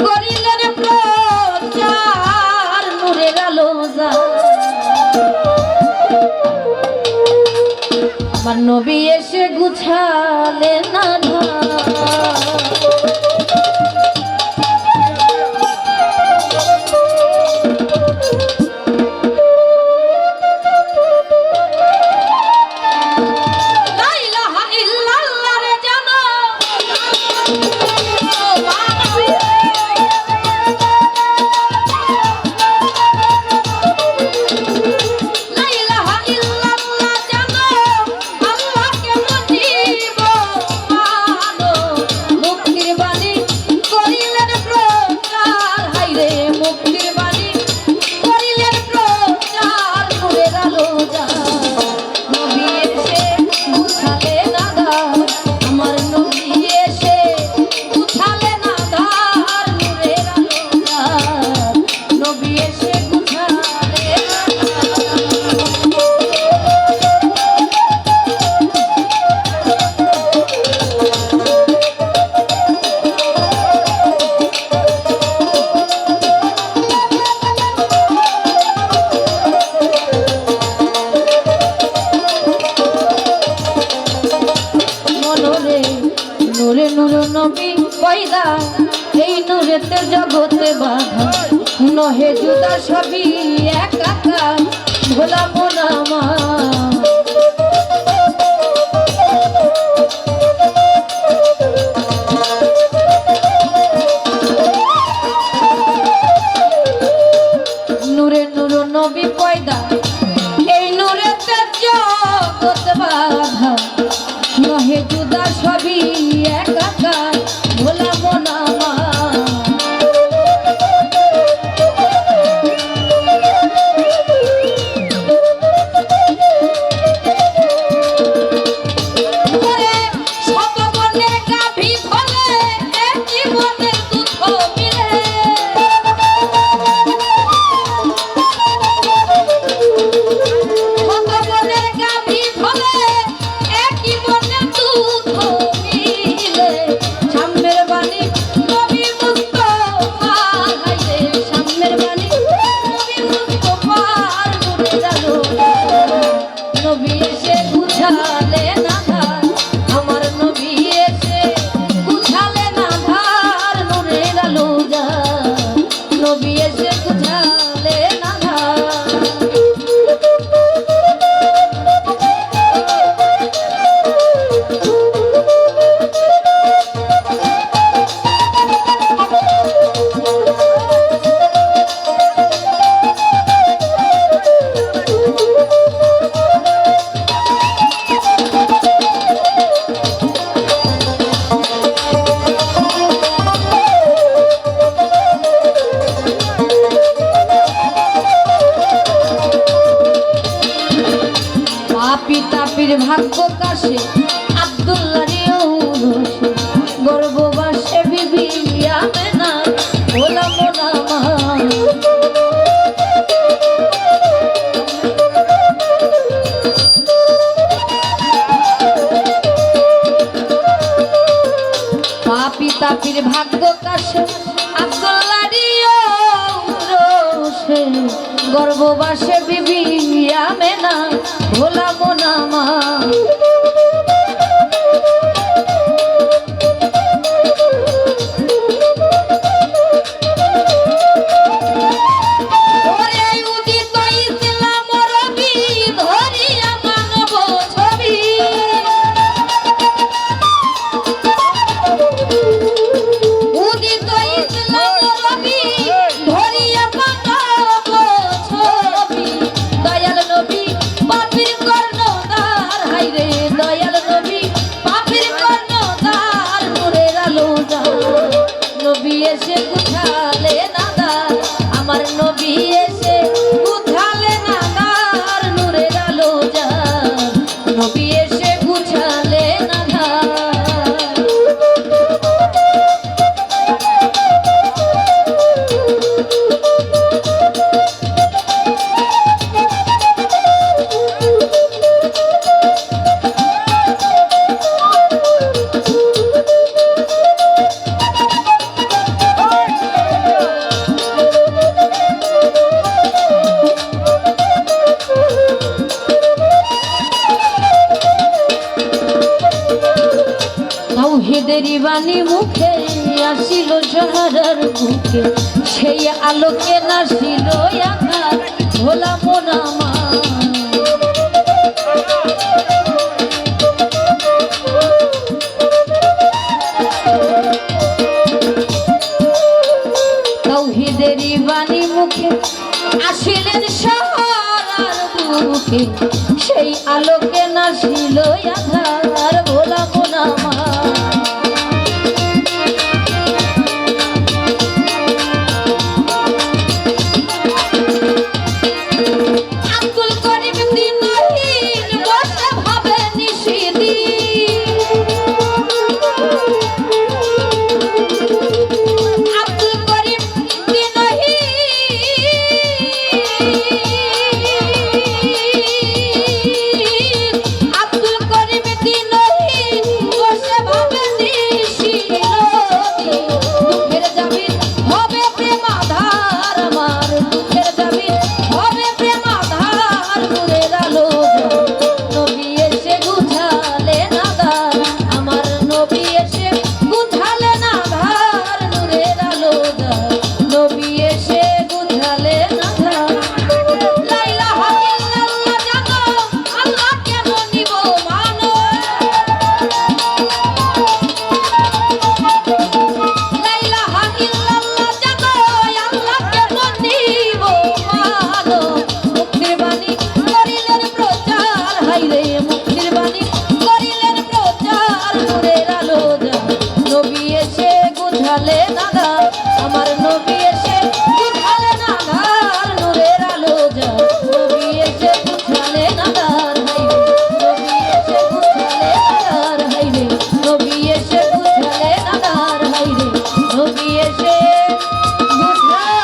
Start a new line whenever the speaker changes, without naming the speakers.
করিলেন প্রচার নূরের আলো আমার নবী এসে গুছালেন আধার পয়দা এই নূরেতে জগতে বাধা নহে জুদা সবই একাকার ভোলা মোনামা নূরে নূর নবী পয়দা এই নূরেতে জগতে বাধা নহে জুদা সবই একাকার ভোলা মোনামা ভাগ্য কাশে আব্দুল্লাহ গর্ববাসে বিবি আমেনা ভোলা মোনামা পাপি তাপির ভাগ্য কাশে আব্দুল্লাহ গর্ববাসে বিবি আমেনা ভোলা মোনামা মুখে আসিল সাহারার বুকে সেই আলোকে নাসিল আধার ভোলা মন আমার তাওহীদেরই বাণী মুখে আসিলেন সাহারার বুকে সেই আলোকে নাসিল আধার ভোলা মন আমার আমার নবী এসে বুঝালে না ধার নূরের আলো যা নবী এসে বুঝালে না ধার হাইরে নবী এসে বুঝালে না ধার হাইরে নবী এসে বুঝালে না ধার হাইরে নবী এসে বুঝালে